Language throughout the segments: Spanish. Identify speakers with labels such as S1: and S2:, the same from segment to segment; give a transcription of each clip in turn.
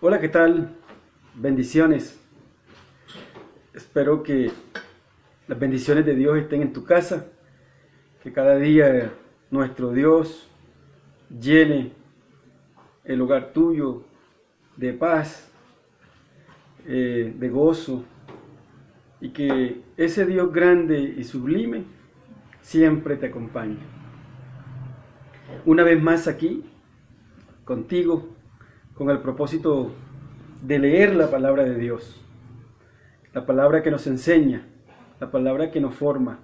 S1: Hola, ¿qué tal? Bendiciones. Espero que las bendiciones de Dios estén en tu casa, que cada día nuestro Dios llene el hogar tuyo de paz, de gozo, y que ese Dios grande y sublime siempre te acompañe. Una vez más aquí, contigo, con el propósito de leer la palabra de Dios, la palabra que nos enseña, la palabra que nos forma,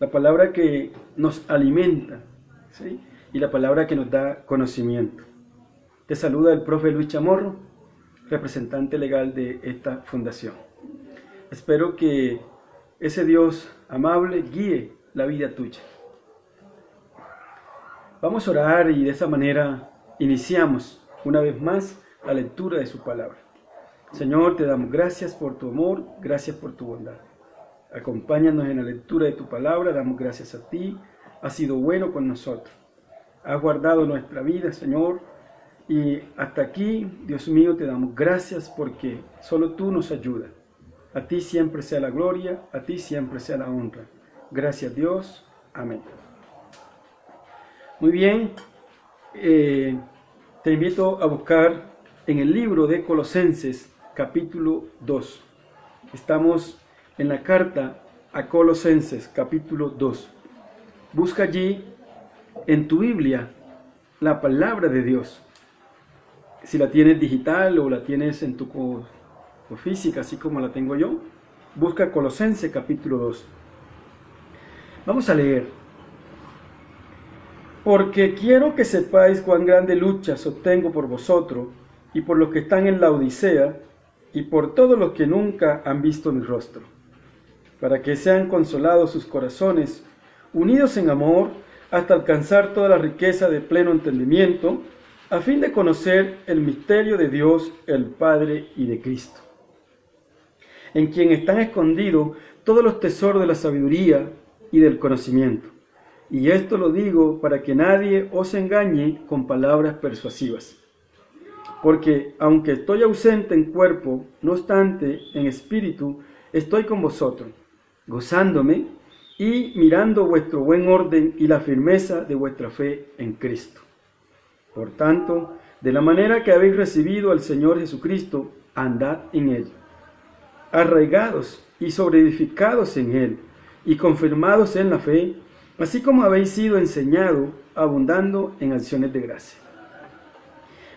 S1: la palabra que nos alimenta, ¿sí? Y la palabra que nos da conocimiento. Te saluda el profe Luis Chamorro, representante legal de esta fundación. Espero que ese Dios amable guíe la vida tuya. Vamos a orar y de esa manera iniciamos una vez más la lectura de su palabra. Señor, te damos gracias por tu amor, gracias por tu bondad. Acompáñanos en la lectura de tu palabra, damos gracias a ti, has sido bueno con nosotros. Has guardado nuestra vida, Señor, y hasta aquí, Dios mío, te damos gracias porque solo tú nos ayudas. A ti siempre sea la gloria, a ti siempre sea la honra. Gracias, Dios. Amén. Muy bien, te invito a buscar en el libro de Colosenses, capítulo 2. Estamos en la carta a Colosenses, capítulo 2. Busca allí en tu Biblia la palabra de Dios. Si la tienes digital o la tienes en tu física, así como la tengo yo, busca Colosenses, capítulo 2. Vamos a leer. Porque quiero que sepáis cuán grande lucha sostengo por vosotros y por los que están en la Odisea y por todos los que nunca han visto mi rostro, para que sean consolados sus corazones, unidos en amor, hasta alcanzar toda la riqueza de pleno entendimiento, a fin de conocer el misterio de Dios, el Padre y de Cristo, en quien están escondidos todos los tesoros de la sabiduría y del conocimiento. Y esto lo digo para que nadie os engañe con palabras persuasivas. Porque aunque estoy ausente en cuerpo, no obstante en espíritu estoy con vosotros, gozándome y mirando vuestro buen orden y la firmeza de vuestra fe en Cristo. Por tanto, de la manera que habéis recibido al Señor Jesucristo, andad en Él, arraigados y sobreedificados en Él, y confirmados en la fe, así como habéis sido enseñados, abundando en acciones de gracia.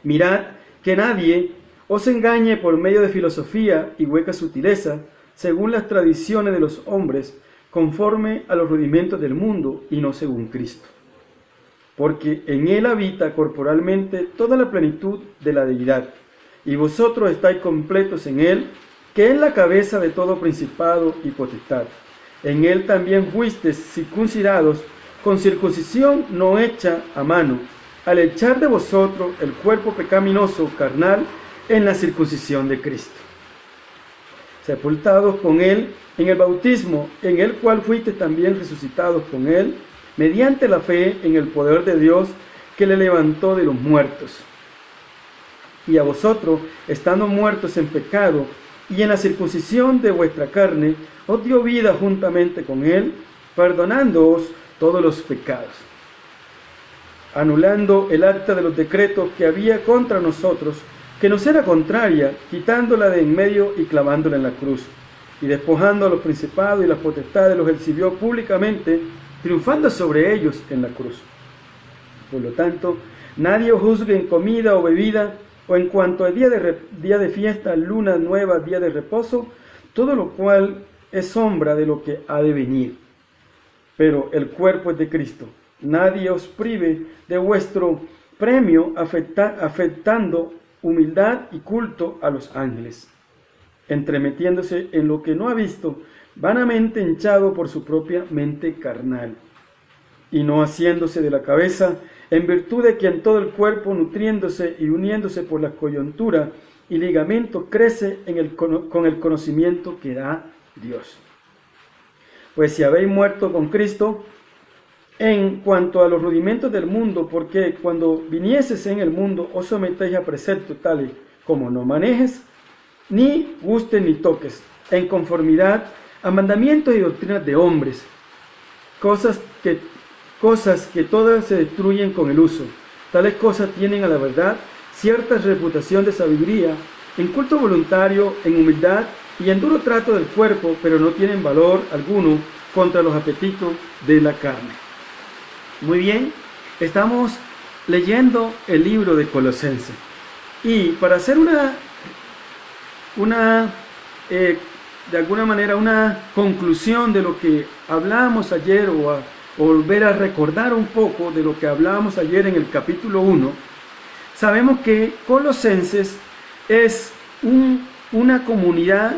S1: Mirad que nadie os engañe por medio de filosofía y hueca sutileza, según las tradiciones de los hombres, conforme a los rudimentos del mundo y no según Cristo. Porque en Él habita corporalmente toda la plenitud de la deidad, y vosotros estáis completos en Él, que es la cabeza de todo principado y potestad. En Él también fuisteis circuncidados con circuncisión no hecha a mano, al echar de vosotros el cuerpo pecaminoso carnal en la circuncisión de Cristo. Sepultados con Él en el bautismo, en el cual fuisteis también resucitados con Él, mediante la fe en el poder de Dios que le levantó de los muertos. Y a vosotros, estando muertos en pecado y en la circuncisión de vuestra carne, os dio vida juntamente con Él, perdonándoos todos los pecados, anulando el acta de los decretos que había contra nosotros, que nos era contraria, quitándola de en medio y clavándola en la cruz, y despojando a los principados y las potestades los exhibió públicamente, triunfando sobre ellos en la cruz. Por lo tanto, nadie os juzgue en comida o bebida, o en cuanto a día de fiesta, luna nueva, día de reposo, todo lo cual es sombra de lo que ha de venir. Pero el cuerpo es de Cristo. Nadie os prive de vuestro premio, afectando humildad y culto a los ángeles, entremetiéndose en lo que no ha visto, vanamente hinchado por su propia mente carnal, y no haciéndose de la cabeza, en virtud de que en todo el cuerpo, nutriéndose y uniéndose por la coyuntura y ligamento, crece con el conocimiento que da Dios. Pues si habéis muerto con Cristo en cuanto a los rudimentos del mundo, porque cuando vinieseis en el mundo os sometéis a preceptos tales como no manejes, ni gustes ni toques, en conformidad a mandamientos y doctrinas de hombres, cosas que todas se destruyen con el uso. Tales cosas tienen a la verdad cierta reputación de sabiduría, en culto voluntario, en humildad y en duro trato del cuerpo, pero no tienen valor alguno contra los apetitos de la carne. Muy bien, estamos leyendo el libro de Colosenses. Y para hacer de alguna manera una conclusión de lo que hablábamos ayer, o volver a recordar un poco de lo que hablábamos ayer en el capítulo 1, sabemos que Colosenses es una comunidad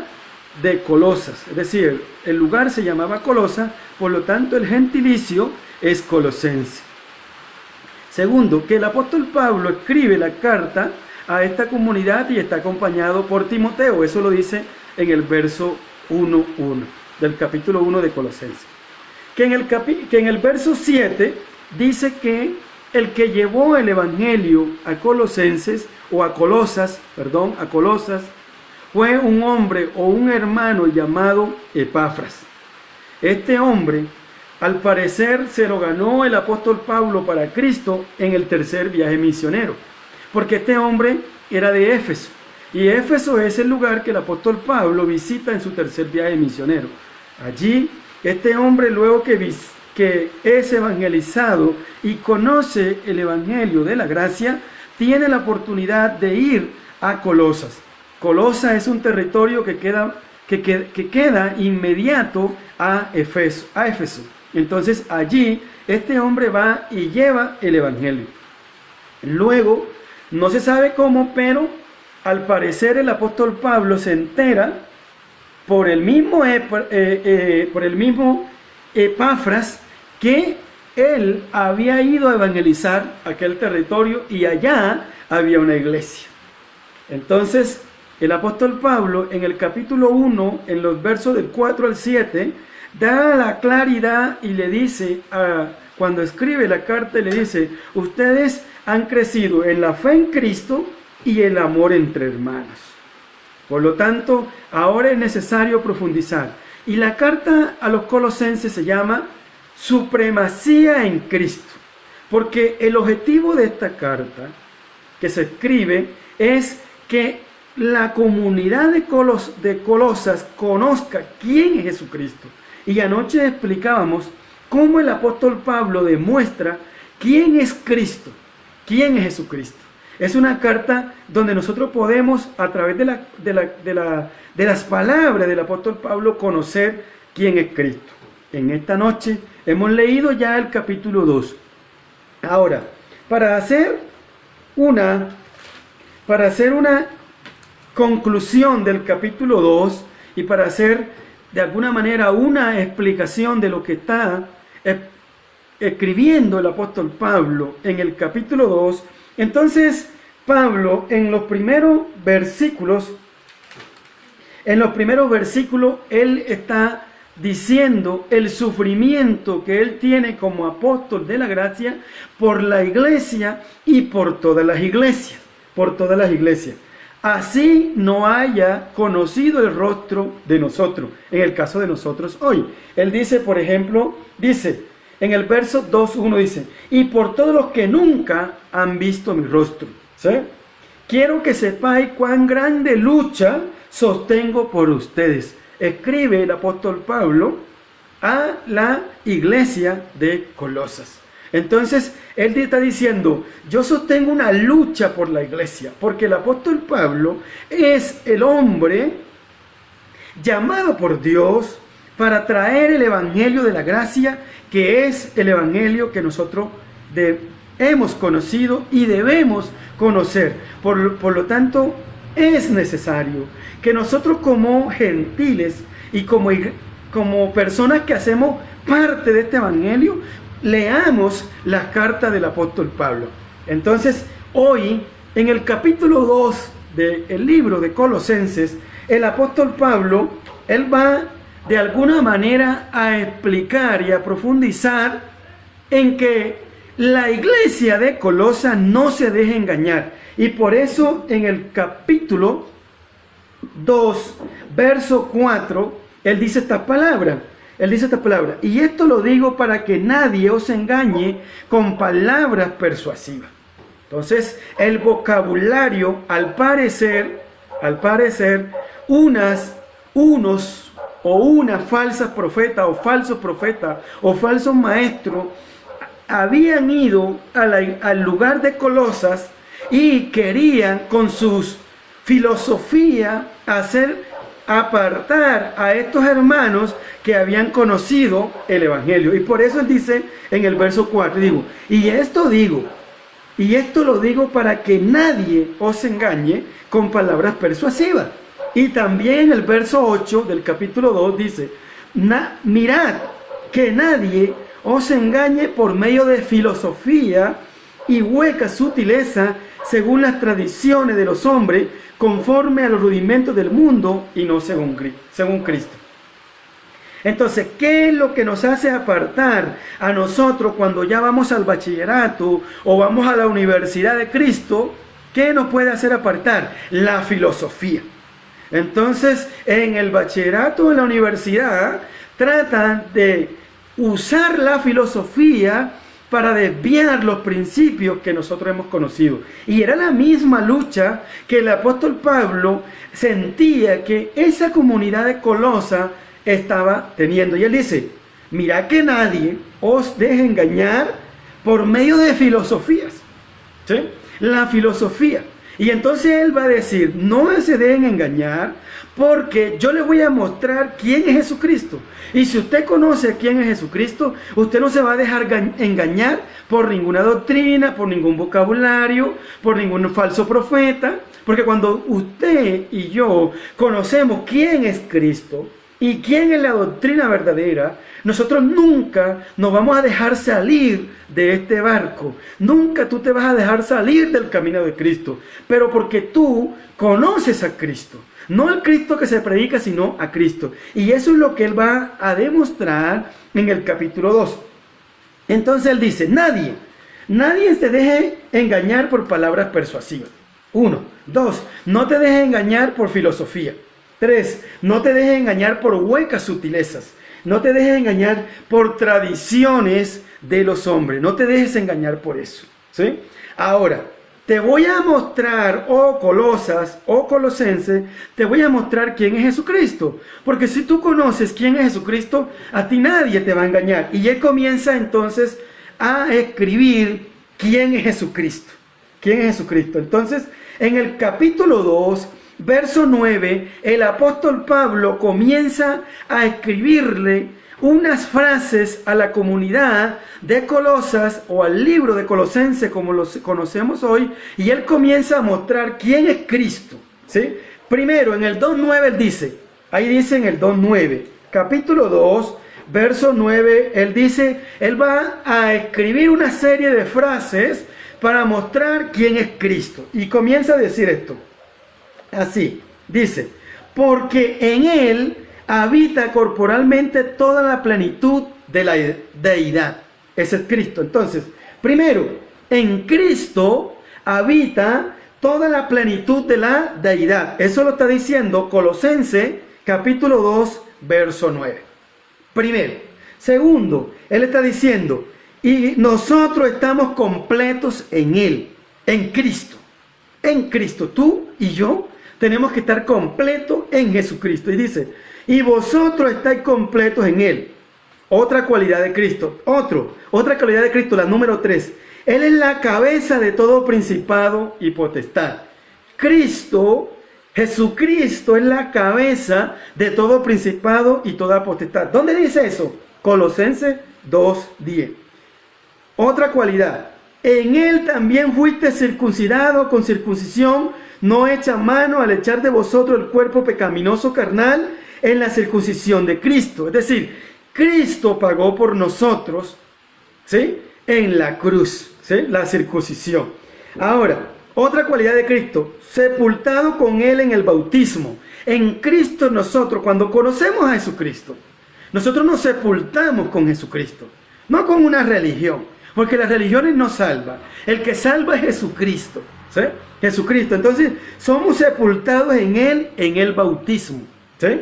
S1: de Colosas, es decir, el lugar se llamaba Colosa, por lo tanto el gentilicio es colosense. Segundo, que el apóstol Pablo escribe la carta a esta comunidad y está acompañado por Timoteo. Eso lo dice en el verso 1.1 del capítulo 1 de Colosenses. Que en el verso 7 dice que el que llevó el evangelio a Colosenses, o a Colosas, fue un hombre o un hermano llamado Epafras. Este hombre, al parecer, se lo ganó el apóstol Pablo para Cristo en el tercer viaje misionero, porque este hombre era de Éfeso, y Éfeso es el lugar que el apóstol Pablo visita en su tercer viaje misionero. Allí, este hombre, luego que es evangelizado y conoce el evangelio de la gracia, tiene la oportunidad de ir a Colosas. Colosa es un territorio que queda inmediato a Éfeso. Entonces allí este hombre va y lleva el evangelio. Luego, no se sabe cómo, pero al parecer el apóstol Pablo se entera por el mismo Epafras que él había ido a evangelizar aquel territorio y allá había una iglesia. Entonces el apóstol Pablo en el capítulo 1, en los versos del 4 al 7, da la claridad y le dice, cuando escribe la carta, le dice: ustedes han crecido en la fe en Cristo y el amor entre hermanos. Por lo tanto, ahora es necesario profundizar. Y la carta a los colosenses se llama Supremacía en Cristo, porque el objetivo de esta carta que se escribe es que la comunidad de Colosas conozca quién es Jesucristo. Y anoche explicábamos cómo el apóstol Pablo demuestra quién es Cristo, quién es Jesucristo. Es una carta donde nosotros podemos, a través de las palabras del apóstol Pablo, conocer quién es Cristo. En esta noche hemos leído ya el capítulo 2. Ahora, para hacer una conclusión del capítulo 2 y para hacer de alguna manera una explicación de lo que está escribiendo el apóstol Pablo en el capítulo 2, entonces Pablo en los primeros versículos, él está diciendo el sufrimiento que él tiene como apóstol de la gracia por la iglesia y por todas las iglesias, Así no haya conocido el rostro de nosotros, en el caso de nosotros hoy. Él dice, por ejemplo, en el verso 2.1 dice: y por todos los que nunca han visto mi rostro, ¿sí? Quiero que sepáis cuán grande lucha sostengo por ustedes. Escribe el apóstol Pablo a la iglesia de Colosas. Entonces, él está diciendo: yo sostengo una lucha por la iglesia, porque el apóstol Pablo es el hombre llamado por Dios para traer el evangelio de la gracia, que es el evangelio que nosotros hemos conocido y debemos conocer. Por lo tanto, es necesario que nosotros como gentiles y como personas que hacemos parte de este evangelio, leamos las cartas del apóstol Pablo. Entonces, hoy, en el capítulo 2 del libro de Colosenses, el apóstol Pablo, él va de alguna manera a explicar y a profundizar en que la iglesia de Colosa no se deje engañar. Y por eso en el capítulo 2, verso 4, él dice esta palabra. Él dice esta palabra. Y esto lo digo para que nadie os engañe con palabras persuasivas. Entonces, el vocabulario, al parecer, unos o una falsa profeta o falso profeta o falso maestro habían ido al lugar de Colosas y querían con sus filosofía hacer apartar a estos hermanos que habían conocido el Evangelio. Y por eso él dice en el verso 4, y esto lo digo para que nadie os engañe con palabras persuasivas. Y también en el verso 8 del capítulo 2 dice, mirad que nadie os engañe por medio de filosofía y hueca sutileza según las tradiciones de los hombres, conforme a los rudimentos del mundo y no según Cristo. Entonces, ¿qué es lo que nos hace apartar a nosotros cuando ya vamos al bachillerato o vamos a la universidad de Cristo? ¿Qué nos puede hacer apartar? La filosofía. Entonces, en el bachillerato, en la universidad, tratan de usar la filosofía para desviar los principios que nosotros hemos conocido. Y era la misma lucha que el apóstol Pablo sentía que esa comunidad de Colosa estaba teniendo. Y él dice, mirad que nadie os deje engañar por medio de filosofías. ¿Sí? La filosofía. Y entonces él va a decir, no se dejen engañar, porque yo les voy a mostrar quién es Jesucristo. Y si usted conoce quién es Jesucristo, usted no se va a dejar engañar por ninguna doctrina, por ningún vocabulario, por ningún falso profeta. Porque cuando usted y yo conocemos quién es Cristo y quién es la doctrina verdadera, nosotros nunca nos vamos a dejar salir de este barco. Nunca tú te vas a dejar salir del camino de Cristo. Pero porque tú conoces a Cristo. No al Cristo que se predica, sino a Cristo. Y eso es lo que él va a demostrar en el capítulo 2. Entonces él dice, nadie se deje engañar por palabras persuasivas. 1. 2. No te dejes engañar por filosofía. 3. No te dejes engañar por huecas sutilezas. No te dejes engañar por tradiciones de los hombres. No te dejes engañar por eso. ¿Sí? Ahora, te voy a mostrar, Colosas, Colosense, te voy a mostrar quién es Jesucristo. Porque si tú conoces quién es Jesucristo, a ti nadie te va a engañar. Y él comienza entonces a escribir quién es Jesucristo. ¿Quién es Jesucristo? Entonces, en el capítulo 2, verso 9, el apóstol Pablo comienza a escribirle unas frases a la comunidad de Colosas o al libro de Colosense como los conocemos hoy, y él comienza a mostrar quién es Cristo. ¿Sí? Primero, en el 2.9 él dice, ahí dice en el 2.9, capítulo 2, verso 9, él va a escribir una serie de frases para mostrar quién es Cristo. Y comienza a decir esto. Así, dice, porque en él habita corporalmente toda la plenitud de la deidad. Ese es Cristo. Entonces, primero, en Cristo habita toda la plenitud de la deidad. Eso lo está diciendo Colosense, capítulo 2, verso 9. Primero. Segundo, él está diciendo, y nosotros estamos completos en él, en Cristo. En Cristo, tú y yo tenemos que estar completos en Jesucristo. Y dice, y vosotros estáis completos en él. Otra cualidad de Cristo. Otra cualidad de Cristo, la número 3. Él es la cabeza de todo principado y potestad. Jesucristo es la cabeza de todo principado y toda potestad. ¿Dónde dice eso? Colosenses 2:10. Otra cualidad. En él también fuiste circuncidado con circuncisión no hecha mano al echar de vosotros el cuerpo pecaminoso carnal en la circuncisión de Cristo. Es decir, Cristo pagó por nosotros, ¿sí? En la cruz, ¿sí? La circuncisión. Ahora, otra cualidad de Cristo, sepultado con él en el bautismo. En Cristo nosotros, cuando conocemos a Jesucristo, nosotros nos sepultamos con Jesucristo, no con una religión. porque las religiones no salvan. El que salva es Jesucristo, ¿sí? Jesucristo. Entonces, somos sepultados en Él, en el bautismo, ¿sí?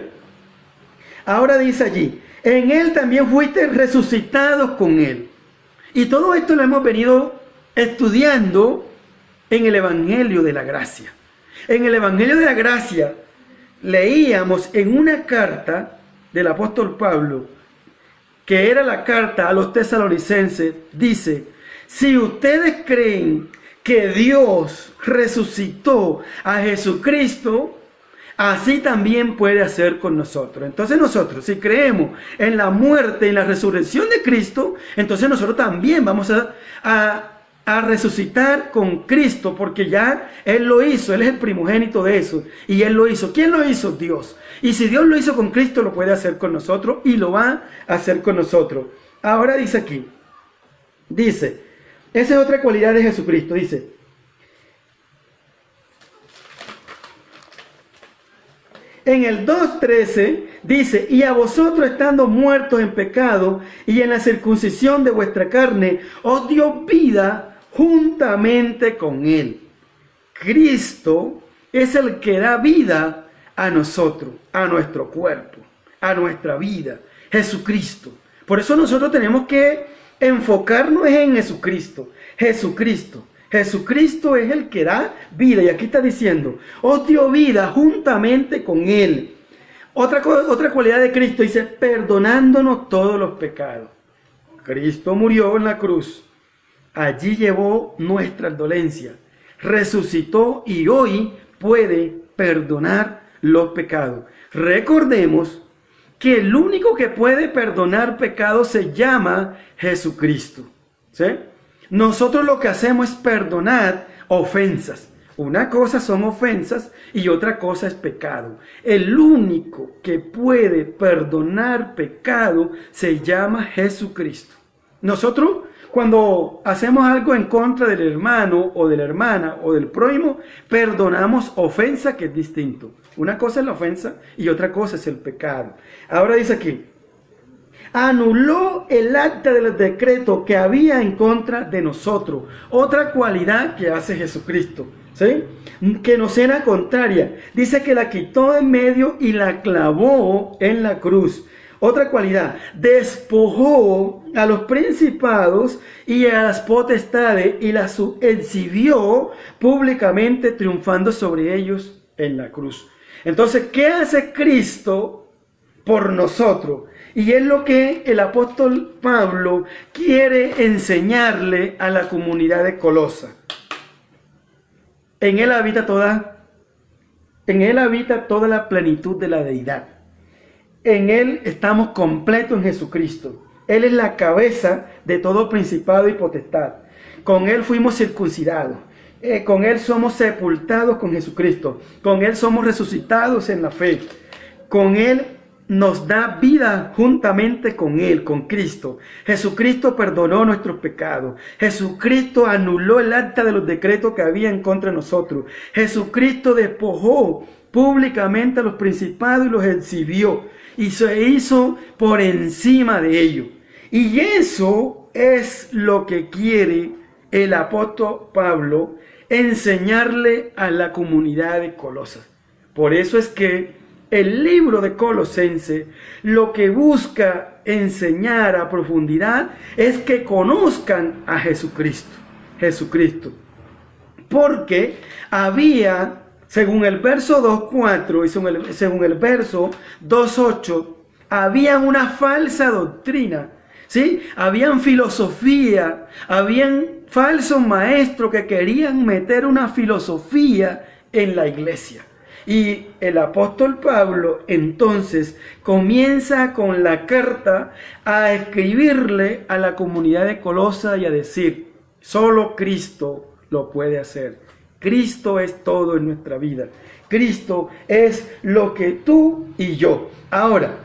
S1: Ahora dice allí, en Él también fuiste resucitados con Él. Y todo esto lo hemos venido estudiando en el Evangelio de la Gracia. En el Evangelio de la Gracia leíamos en una carta del apóstol Pablo, que era la carta a los tesalonicenses, dice, si ustedes creen que Dios resucitó a Jesucristo, así también puede hacer con nosotros. Entonces nosotros, si creemos en la muerte y la resurrección de Cristo, entonces nosotros también vamos a resucitar con Cristo, porque ya Él lo hizo, Él es el primogénito de eso, y Él lo hizo. ¿Quién lo hizo? Dios. Y si Dios lo hizo con Cristo, lo puede hacer con nosotros, y lo va a hacer con nosotros. Ahora dice aquí, dice, esa es otra cualidad de Jesucristo, dice, en el 2:13 dice, y a vosotros estando muertos en pecado y en la circuncisión de vuestra carne, os dio vida juntamente con Él. Cristo es el que da vida a nosotros, a nuestro cuerpo, a nuestra vida. Jesucristo. Por eso nosotros tenemos que enfocarnos en Jesucristo. Jesucristo. Jesucristo es el que da vida. Y aquí está diciendo, os dio vida juntamente con Él. Otra cualidad de Cristo dice, perdonándonos todos los pecados. Cristo murió en la cruz. Allí llevó nuestras dolencias. Resucitó y hoy puede perdonar los pecados. Recordemos que el único que puede perdonar pecados se llama Jesucristo. ¿Sí? Nosotros lo que hacemos es perdonar ofensas. Una cosa son ofensas y otra cosa es pecado. El único que puede perdonar pecado se llama Jesucristo. Nosotros, cuando hacemos algo en contra del hermano o de la hermana o del prójimo, perdonamos ofensa, que es distinto. Una cosa es la ofensa y otra cosa es el pecado. Ahora dice aquí, anuló el acta de los decretos que había en contra de nosotros. Otra cualidad que hace Jesucristo, ¿sí? Que nos era contraria. Dice que la quitó de en medio y la clavó en la cruz. Otra cualidad, despojó a los principados y a las potestades y las exhibió públicamente, triunfando sobre ellos en la cruz. Entonces, ¿qué hace Cristo por nosotros? Y es lo que el apóstol Pablo quiere enseñarle a la comunidad de Colosa. En él habita toda la plenitud de la deidad. En Él estamos completos en Jesucristo. Él es la cabeza de todo principado y potestad. Con Él fuimos circuncidados. Con Él somos sepultados con Jesucristo. Con Él somos resucitados en la fe. Con Él nos da vida juntamente con Él, con Cristo. Jesucristo perdonó nuestros pecados. Jesucristo anuló el acta de los decretos que había en contra de nosotros. Jesucristo despojó públicamente a los principados y los exhibió. Y se hizo por encima de ellos. Y eso es lo que quiere el apóstol Pablo enseñarle a la comunidad de Colosas. Por eso es que el libro de Colosenses lo que busca enseñar a profundidad es que conozcan a Jesucristo. Jesucristo. Porque había, según el verso 2.4 y según el verso 2.8, había una falsa doctrina, ¿sí? Habían filosofía, habían falsos maestros que querían meter una filosofía en la iglesia. Y el apóstol Pablo entonces comienza con la carta a escribirle a la comunidad de Colosa y a decir, solo Cristo lo puede hacer. Cristo es todo en nuestra vida. Cristo es lo que tú y yo. Ahora,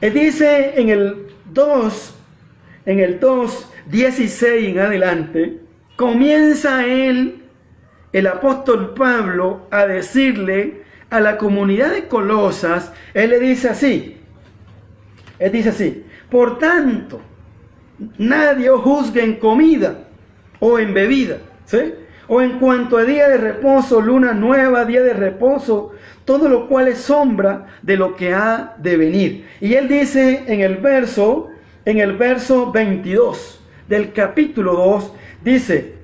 S1: él dice en el 2:16 en adelante, comienza el apóstol Pablo a decirle a la comunidad de Colosas, él dice así, por tanto, nadie os juzgue en comida o en bebida, ¿sí? O en cuanto a día de reposo, luna nueva, día de reposo, todo lo cual es sombra de lo que ha de venir. Y él dice en el verso 22 del capítulo 2, dice,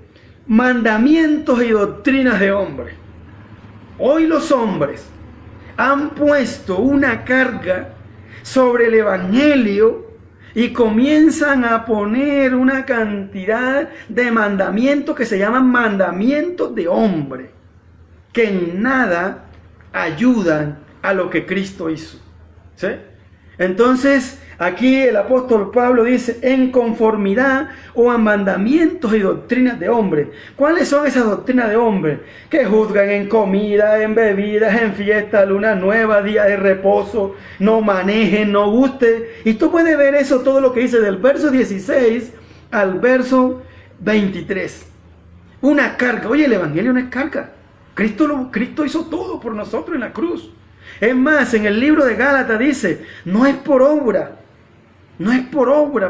S1: mandamientos y doctrinas de hombre. Hoy los hombres han puesto una carga sobre el evangelio y comienzan a poner una cantidad de mandamientos que se llaman mandamientos de hombre, que en nada ayudan a lo que Cristo hizo, ¿sí? Entonces, aquí el apóstol Pablo dice, en conformidad o a mandamientos y doctrinas de hombre. ¿Cuáles son esas doctrinas de hombre? Que juzgan en comida, en bebidas, en fiesta, luna nueva, día de reposo, no manejen, no gusten. Y tú puedes ver eso, todo lo que dice del verso 16 al verso 23. Una carga. Oye, el evangelio no es carga. Cristo hizo todo por nosotros en la cruz. Es más, en el libro de Gálatas dice, no es por obra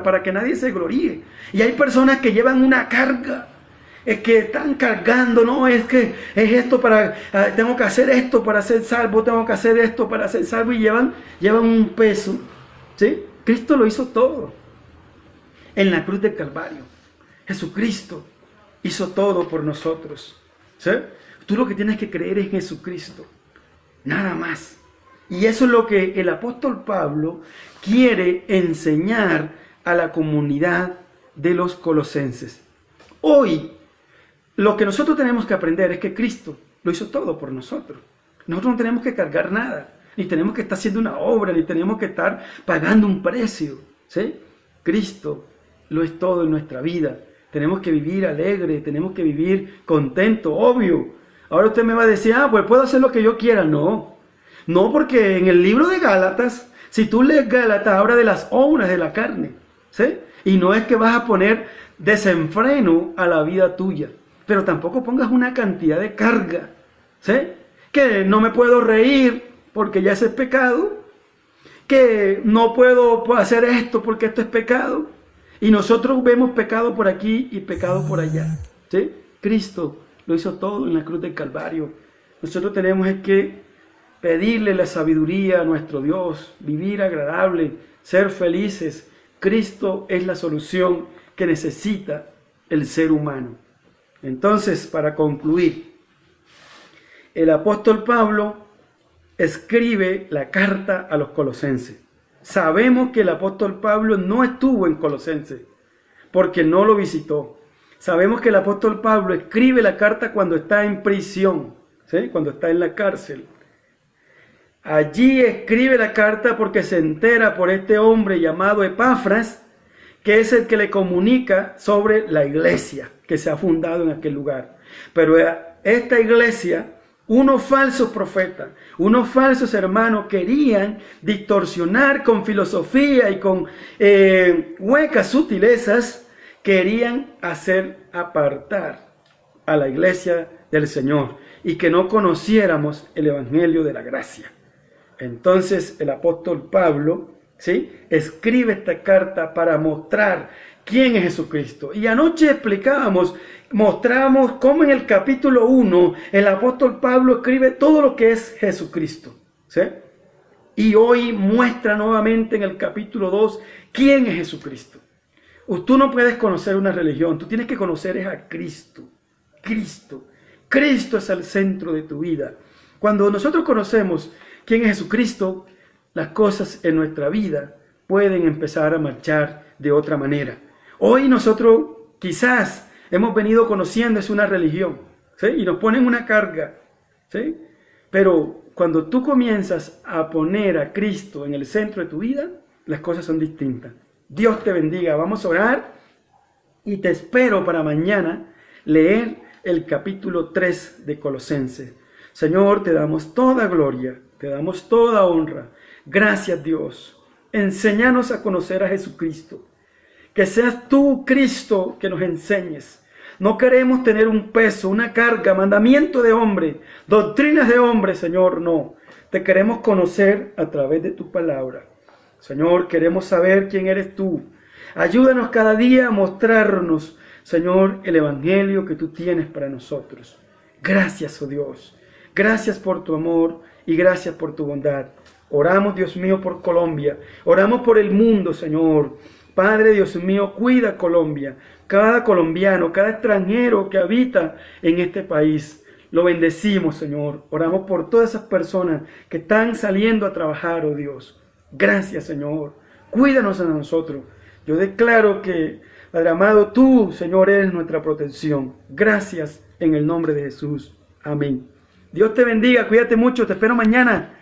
S1: para que nadie se gloríe. Y hay personas que llevan una carga, es que están cargando, no, es que es esto para, tengo que hacer esto para ser salvo, tengo que hacer esto para ser salvo, y llevan un peso, ¿sí? Cristo lo hizo todo en la cruz del Calvario. Jesucristo hizo todo por nosotros, ¿sí? Tú lo que tienes que creer es en Jesucristo. Nada más. Y eso es lo que el apóstol Pablo quiere enseñar a la comunidad de los colosenses. Hoy, lo que nosotros tenemos que aprender es que Cristo lo hizo todo por nosotros. Nosotros no tenemos que cargar nada, ni tenemos que estar haciendo una obra, ni tenemos que estar pagando un precio, ¿sí? Cristo lo es todo en nuestra vida. Tenemos que vivir alegre, tenemos que vivir contento, obvio. Ahora usted me va a decir, pues puedo hacer lo que yo quiera. No, porque en el libro de Gálatas, si tú lees Gálatas, habla de las obras de la carne, ¿sí? Y no es que vas a poner desenfreno a la vida tuya, pero tampoco pongas una cantidad de carga, ¿sí? Que no me puedo reír porque ya ese es pecado, que no puedo hacer esto porque esto es pecado, y nosotros vemos pecado por aquí y pecado por allá, ¿sí? Cristo lo hizo todo en la cruz del Calvario. Nosotros tenemos que pedirle la sabiduría a nuestro Dios, vivir agradable, ser felices. Cristo es la solución que necesita el ser humano. Entonces, para concluir, el apóstol Pablo escribe la carta a los colosenses. Sabemos que el apóstol Pablo no estuvo en Colosenses porque no lo visitó. Sabemos que el apóstol Pablo escribe la carta cuando está en prisión, ¿sí? Cuando está en la cárcel. Allí escribe la carta porque se entera por este hombre llamado Epafras, que es el que le comunica sobre la iglesia que se ha fundado en aquel lugar. Pero esta iglesia, unos falsos profetas, unos falsos hermanos querían distorsionar con filosofía y con huecas sutilezas, querían hacer apartar a la iglesia del Señor y que no conociéramos el evangelio de la gracia. Entonces el apóstol Pablo, ¿sí?, escribe esta carta para mostrar quién es Jesucristo. Y anoche mostrábamos cómo en el capítulo 1 el apóstol Pablo escribe todo lo que es Jesucristo, ¿sí? Y hoy muestra nuevamente en el capítulo 2 quién es Jesucristo. Tú no puedes conocer una religión, tú tienes que conocer es a Cristo. Cristo es el centro de tu vida. Cuando nosotros conocemos quién es Jesucristo, las cosas en nuestra vida pueden empezar a marchar de otra manera. Hoy nosotros quizás hemos venido conociendo es una religión, ¿sí? Y nos ponen una carga, ¿sí? Pero cuando tú comienzas a poner a Cristo en el centro de tu vida, las cosas son distintas. Dios te bendiga. Vamos a orar y te espero para mañana leer el capítulo 3 de Colosenses. Señor, te damos toda gloria, te damos toda honra. Gracias, Dios. Enséñanos a conocer a Jesucristo. Que seas tú, Cristo, que nos enseñes. No queremos tener un peso, una carga, mandamiento de hombre, doctrinas de hombre, Señor, no. Te queremos conocer a través de tu palabra. Señor, queremos saber quién eres tú. Ayúdanos cada día a mostrarnos, Señor, el Evangelio que tú tienes para nosotros. Gracias, oh Dios. Gracias por tu amor y gracias por tu bondad. Oramos, Dios mío, por Colombia. Oramos por el mundo, Señor. Padre, Dios mío, cuida Colombia. Cada colombiano, cada extranjero que habita en este país. Lo bendecimos, Señor. Oramos por todas esas personas que están saliendo a trabajar, oh Dios. Gracias, Señor. Cuídanos a nosotros. Yo declaro que, Padre amado, tú, Señor, eres nuestra protección. Gracias en el nombre de Jesús. Amén. Dios te bendiga. Cuídate mucho. Te espero mañana